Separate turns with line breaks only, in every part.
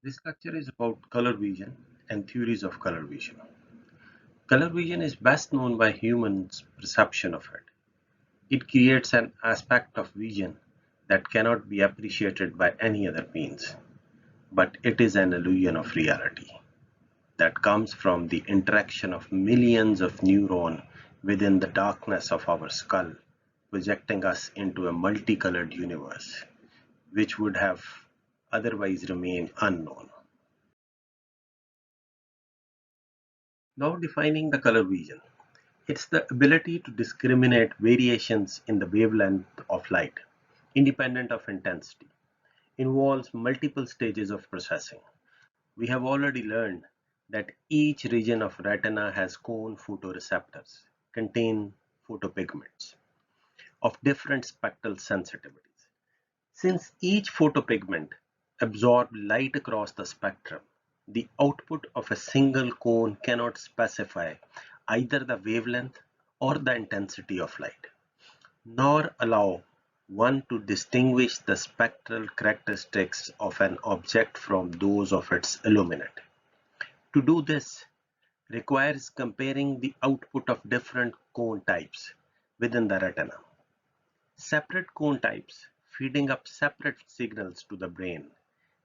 This lecture is about color vision and theories of color vision. Color vision is best known by humans' perception of it. It creates an aspect of vision that cannot be appreciated by any other means, but it is an illusion of reality that comes from the interaction of millions of neurons within the darkness of our skull, projecting us into a multicolored universe, which would have otherwise remained unknown. Now defining the color vision. It's the ability to discriminate variations in the wavelength of light, independent of intensity. Involves multiple stages of processing. We have already learned that each region of retina has cone photoreceptors, contain photopigments of different spectral sensitivities. Since each photopigment absorbs light across the spectrum, the output of a single cone cannot specify either the wavelength or the intensity of light, nor allow one to distinguish the spectral characteristics of an object from those of its illuminant. To do this requires comparing the output of different cone types within the retina. Separate cone types feeding up separate signals to the brain,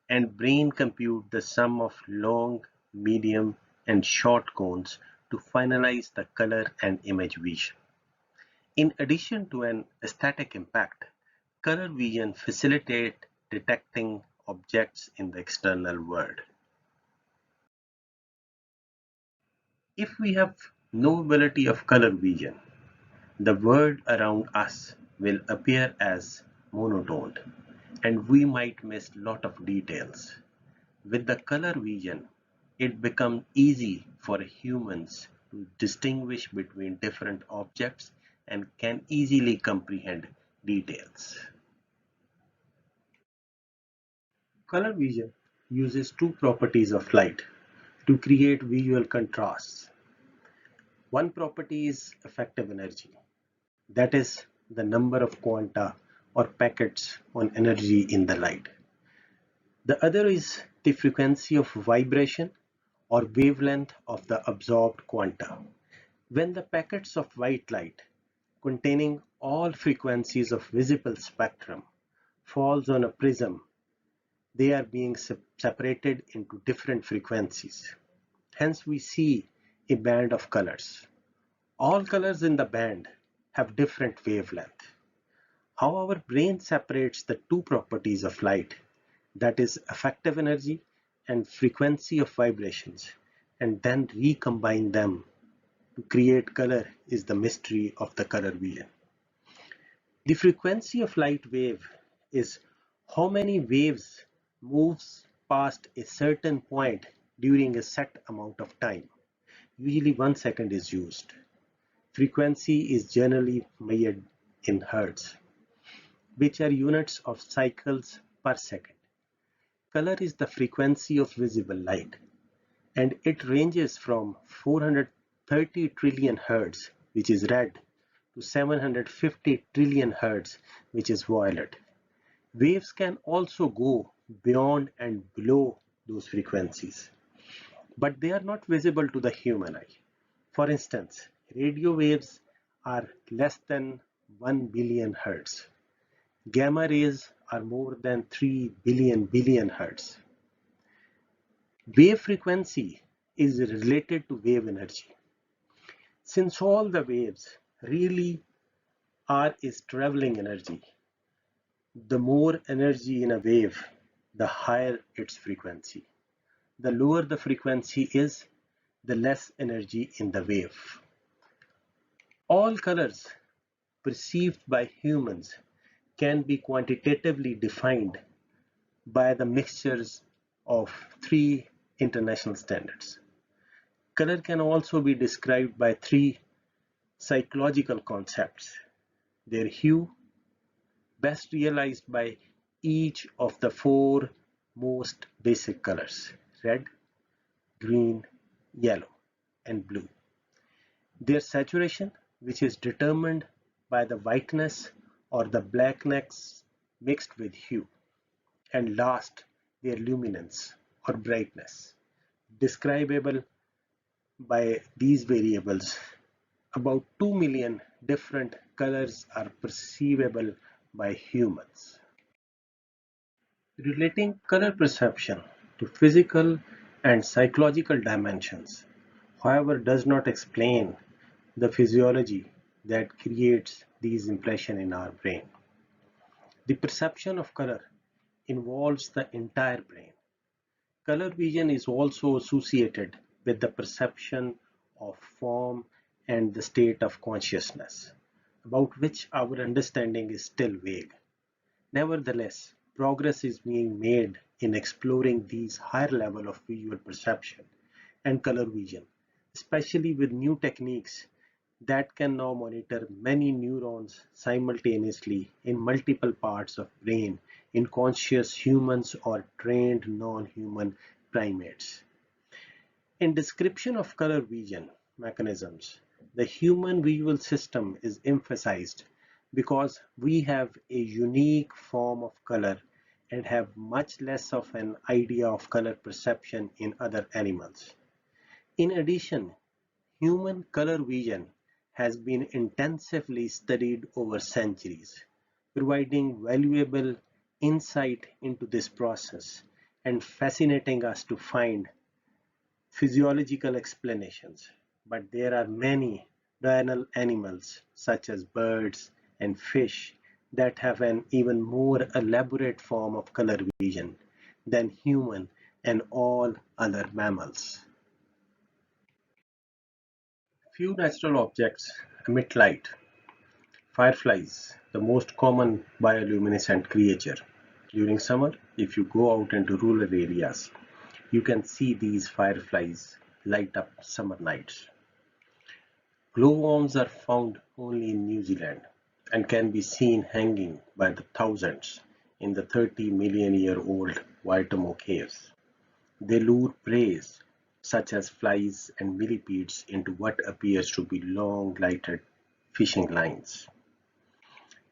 and brain compute the sum of long, medium, and short cones to finalize the color and image vision. In addition to an aesthetic impact, color vision facilitates detecting objects in the external world. If we have no ability of color vision, the world around us will appear as monotoned, and we might miss a lot of details. With the color vision, it becomes easy for humans to distinguish between different objects and can easily comprehend details. Color vision uses two properties of light to create visual contrasts. One property is effective energy, that is, the number of quanta or packets on energy in the light. The other is the frequency of vibration or wavelength of the absorbed quanta. When the packets of white light containing all frequencies of visible spectrum falls on a prism, they are being separated into different frequencies. Hence we see a band of colors. All colors in the band have different wavelength. How our brain separates the two properties of light, that is effective energy and frequency of vibrations, and then recombine them to create color is the mystery of the color vision. The frequency of light wave is how many waves moves past a certain point during a set amount of time. Usually 1 second is used. Frequency is generally measured in hertz, which are units of cycles per second. Color is the frequency of visible light, and it ranges from 430 trillion hertz, which is red, to 750 trillion hertz, which is violet. Waves can also go beyond and below those frequencies, but they are not visible to the human eye. For instance, radio waves are less than 1 billion hertz. Gamma rays are more than 3 billion hertz. Wave frequency is related to wave energy. Since all the waves really are is traveling energy, the more energy in a wave, the higher its frequency. The lower the frequency is, the less energy in the wave. All colors perceived by humans can be quantitatively defined by the mixtures of three international standards. Color can also be described by three psychological concepts: their hue, best realized by each of the four most basic colors: red, green, yellow, and blue; their saturation, which is determined by the whiteness or the blackness mixed with hue; and last, their luminance, or brightness. Describable by these variables, about 2 million different colors are perceivable by humans. Relating color perception to physical and psychological dimensions, however, does not explain the physiology that creates these impressions in our brain. The perception of color involves the entire brain. Color vision is also associated with the perception of form and the state of consciousness, about which our understanding is still vague. Nevertheless, progress is being made in exploring these higher levels of visual perception and color vision, especially with new techniques that can now monitor many neurons simultaneously in multiple parts of brain in conscious humans or trained non-human primates. In description of color vision mechanisms, the human visual system is emphasized because we have a unique form of color and have much less of an idea of color perception in other animals. In addition, human color vision has been intensively studied over centuries, providing valuable insight into this process and fascinating us to find physiological explanations. But there are many diurnal animals, such as birds and fish, that have an even more elaborate form of color vision than human and all other mammals. Few natural objects emit light. Fireflies, the most common bioluminescent creature. During summer, if you go out into rural areas, you can see these fireflies light up summer nights. Glowworms are found only in New Zealand and can be seen hanging by the thousands in the 30-million-year-old Waitomo caves. They lure prey such as flies and millipedes into what appears to be long lighted fishing lines.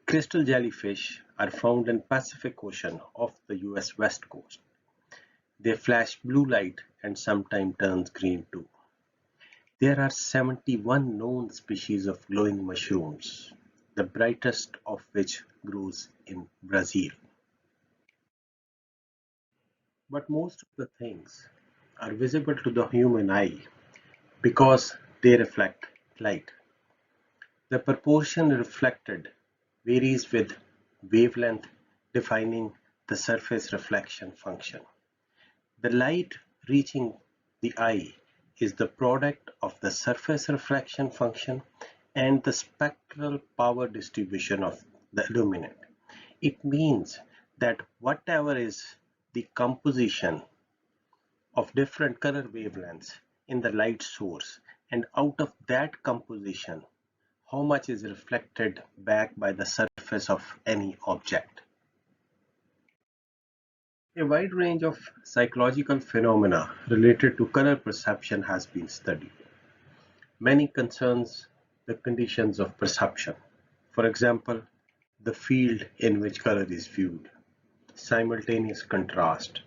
Crystal jellyfish are found in Pacific Ocean off the US west coast. They flash blue light and sometimes turns green too. There are 71 known species of glowing mushrooms, the brightest of which grows in Brazil. But most of the things are visible to the human eye because they reflect light. The proportion reflected varies with wavelength, defining the surface reflection function. The light reaching the eye is the product of the surface reflection function and the spectral power distribution of the illuminant. It means that whatever is the composition of different color wavelengths in the light source, and out of that composition, how much is reflected back by the surface of any object. A wide range of psychological phenomena related to color perception has been studied. Many concerns the conditions of perception. For example, the field in which color is viewed, simultaneous contrast,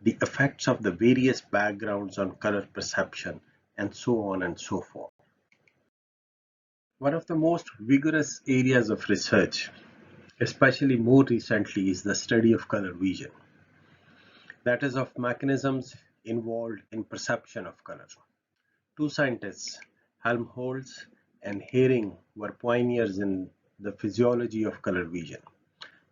the effects of the various backgrounds on color perception, and so on and so forth. One of the most vigorous areas of research, especially more recently, is the study of color vision, that is, of mechanisms involved in perception of color. Two scientists, Helmholtz and Hering, were pioneers in the physiology of color vision.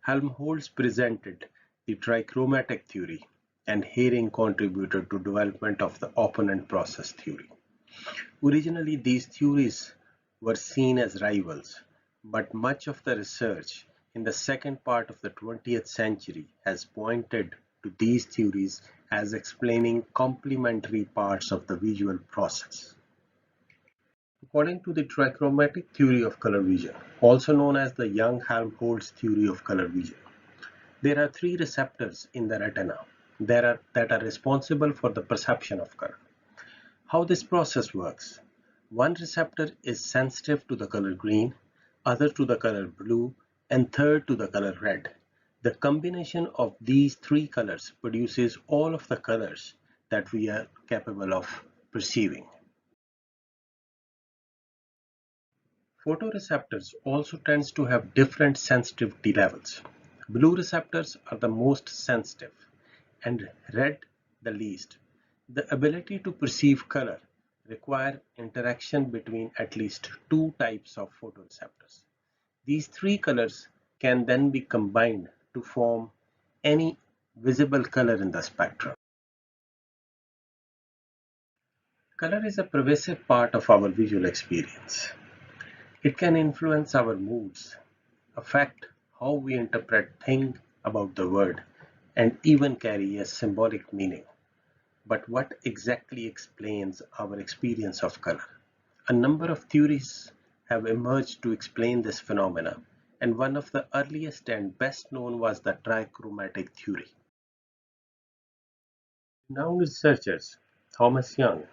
Helmholtz presented the trichromatic theory, and Hering contributed to development of the opponent process theory. Originally, these theories were seen as rivals, but much of the research in the second part of the 20th century has pointed to these theories as explaining complementary parts of the visual process. According to the trichromatic theory of color vision, also known as the Young-Helmholtz theory of color vision, there are three receptors in the retina that are responsible for the perception of color. How this process works: one receptor is sensitive to the color green, other to the color blue, and third to the color red. The combination of these three colors produces all of the colors that we are capable of perceiving. Photoreceptors also tends to have different sensitivity levels. Blue receptors are the most sensitive and red the least. The ability to perceive color require interaction between at least two types of photoreceptors. These three colors can then be combined to form any visible color in the spectrum. Color is a pervasive part of our visual experience. It can influence our moods, affect how we interpret things about the world, and even carry a symbolic meaning. But what exactly explains our experience of color? A number of theories have emerged to explain this phenomena, and one of the earliest and best known was the trichromatic theory. Renowned researchers Thomas Young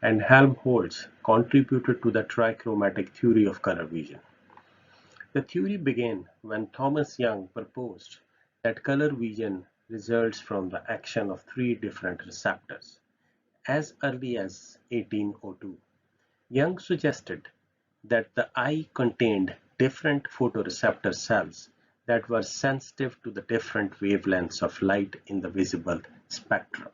and Helmholtz contributed to the trichromatic theory of color vision. The theory began when Thomas Young proposed that color vision results from the action of three different receptors. As early as 1802, Young suggested that the eye contained different photoreceptor cells that were sensitive to the different wavelengths of light in the visible spectrum.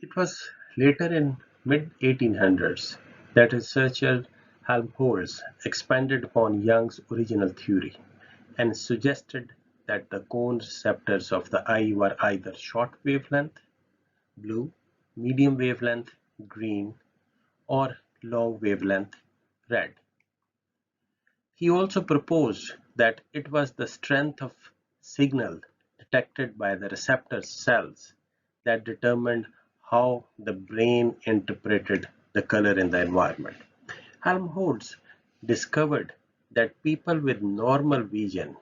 It was later in mid-1800s that researcher Helmholtz expanded upon Young's original theory and suggested that the cone receptors of the eye were either short wavelength (blue), medium wavelength (green), or long wavelength (red). He also proposed that it was the strength of signal detected by the receptor cells that determined how the brain interpreted the color in the environment. Helmholtz discovered that people with normal vision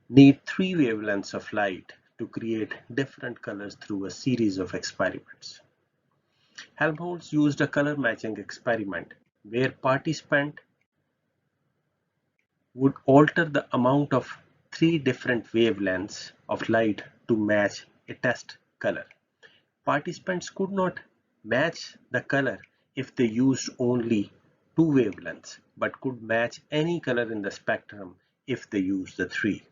need three wavelengths of light to create different colors through a series of experiments. Helmholtz used a color matching experiment where participants would alter the amount of three different wavelengths of light to match a test color. Participants could not match the color if they used only two wavelengths, but could match any color in the spectrum if they used the three.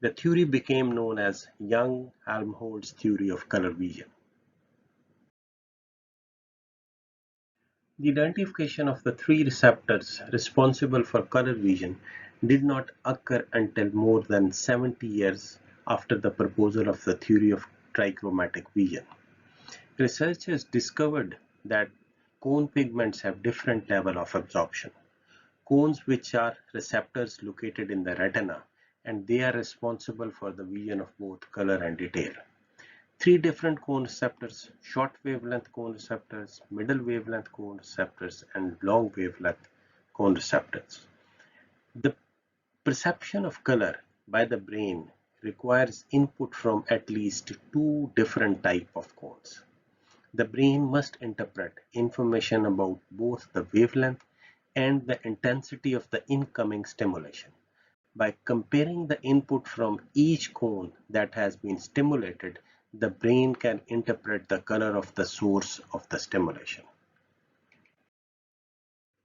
The theory became known as Young-Helmholtz theory of color vision. The identification of the three receptors responsible for color vision did not occur until more than 70 years after the proposal of the theory of trichromatic vision. Researchers discovered that cone pigments have different level of absorption. Cones, which are receptors located in the retina, and they are responsible for the vision of both color and detail. Three different cone receptors: short wavelength cone receptors, middle wavelength cone receptors, and long wavelength cone receptors. The perception of color by the brain requires input from at least two different types of cones. The brain must interpret information about both the wavelength and the intensity of the incoming stimulation. By comparing the input from each cone that has been stimulated, the brain can interpret the color of the source of the stimulation.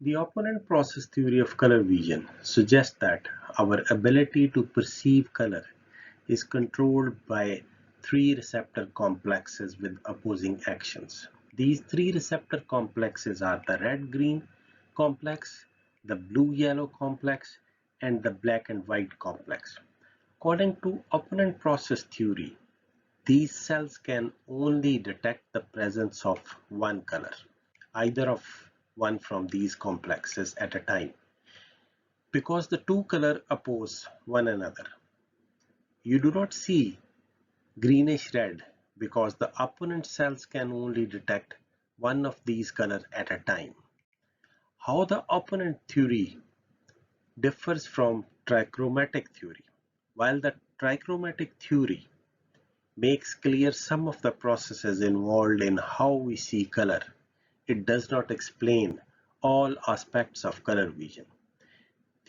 The opponent process theory of color vision suggests that our ability to perceive color is controlled by three receptor complexes with opposing actions. These three receptor complexes are the red-green complex, the blue-yellow complex, and the black and white complex. According to opponent process theory, these cells can only detect the presence of one color, either of one from these complexes at a time, because the two colors oppose one another. You do not see greenish red because the opponent cells can only detect one of these colors at a time. How the opponent theory differs from trichromatic theory. While the trichromatic theory makes clear some of the processes involved in how we see color, it does not explain all aspects of color vision.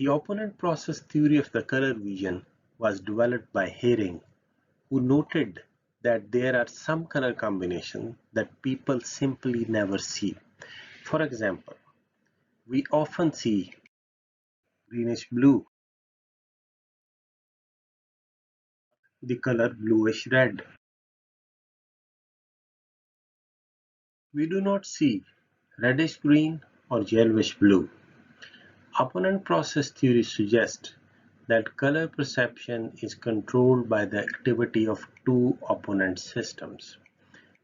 The opponent process theory of the color vision was developed by Hering, who noted that there are some color combinations that people simply never see. For example, we often see greenish blue, the color bluish red. We do not see reddish green or yellowish blue. Opponent process theory suggests that color perception is controlled by the activity of two opponent systems,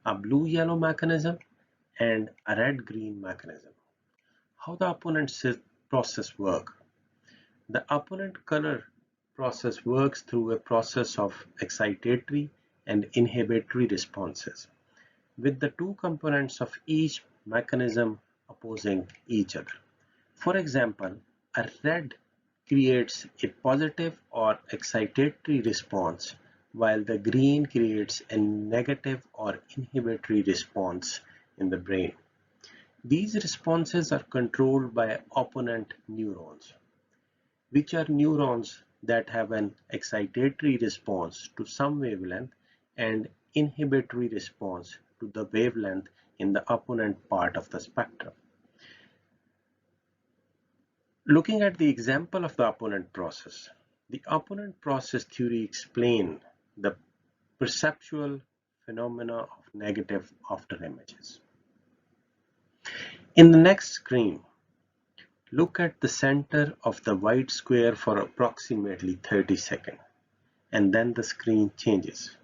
a blue-yellow mechanism and a red-green mechanism. How the opponent process works? The opponent color process works through a process of excitatory and inhibitory responses, with the two components of each mechanism opposing each other. For example, a red creates a positive or excitatory response, while the green creates a negative or inhibitory response in the brain. These responses are controlled by opponent neurons, which are neurons that have an excitatory response to some wavelength and inhibitory response to the wavelength in the opponent part of the spectrum. Looking at the example of the opponent process theory explains the perceptual phenomena of negative afterimages. In the next screen, look at the center of the white square for approximately 30 seconds, and then the screen changes.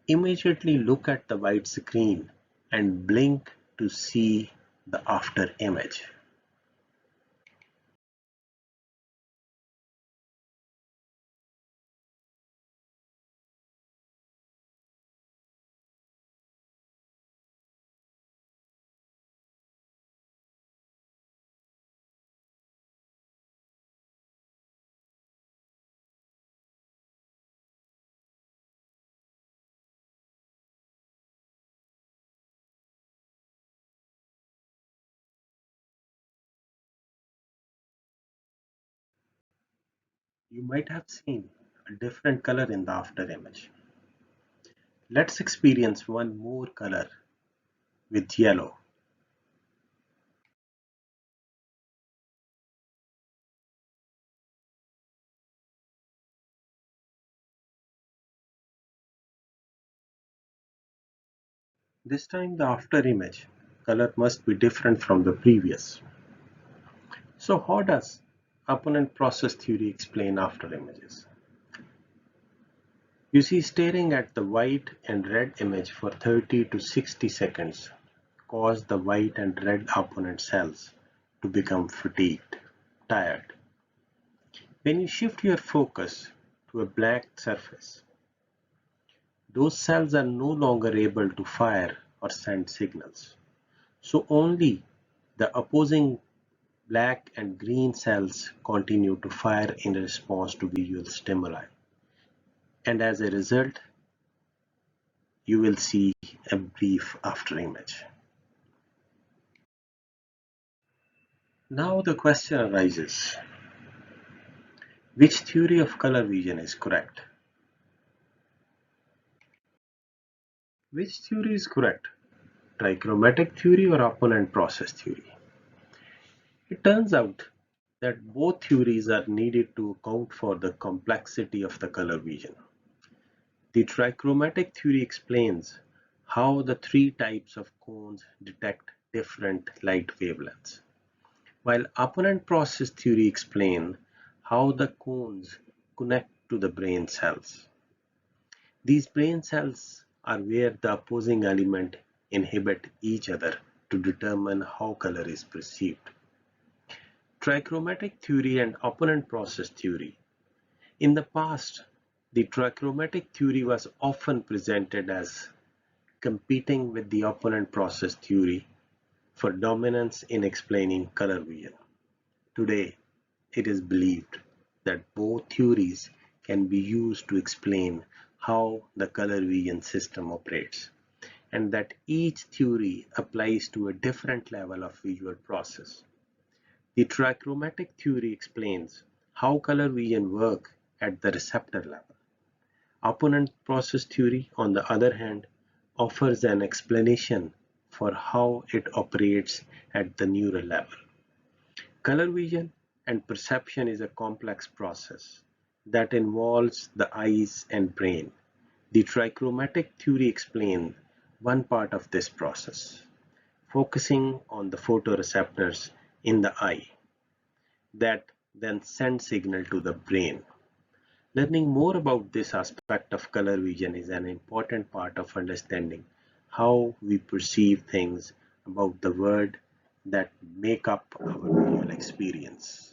Immediately look at the white screen and blink to see the after image. You might have seen a different color in the after image. Let's experience one more color with yellow. This time the after image color must be different from the previous. So how does opponent process theory explain after images? You see, staring at the white and red image for 30 to 60 seconds cause the white and red opponent cells to become fatigued, tired. When you shift your focus to a black surface, those cells are no longer able to fire or send signals. So only the opposing black and green cells continue to fire in response to visual stimuli. And as a result, you will see a brief after image. Now the question arises, which theory of color vision is correct? Which theory is correct? Trichromatic theory or opponent process theory? It turns out that both theories are needed to account for the complexity of the color vision. The trichromatic theory explains how the three types of cones detect different light wavelengths, while opponent process theory explains how the cones connect to the brain cells. These brain cells are where the opposing elements inhibit each other to determine how color is perceived. Trichromatic theory and opponent process theory. In the past, the trichromatic theory was often presented as competing with the opponent process theory for dominance in explaining color vision. Today, it is believed that both theories can be used to explain how the color vision system operates, and that each theory applies to a different level of visual process. The trichromatic theory explains how color vision works at the receptor level. Opponent process theory, on the other hand, offers an explanation for how it operates at the neural level. Color vision and perception is a complex process that involves the eyes and brain. The trichromatic theory explains one part of this process, focusing on the photoreceptors in the eye that then send signal to the brain. Learning more about this aspect of color vision is an important part of understanding how we perceive things about the world that make up our visual experience.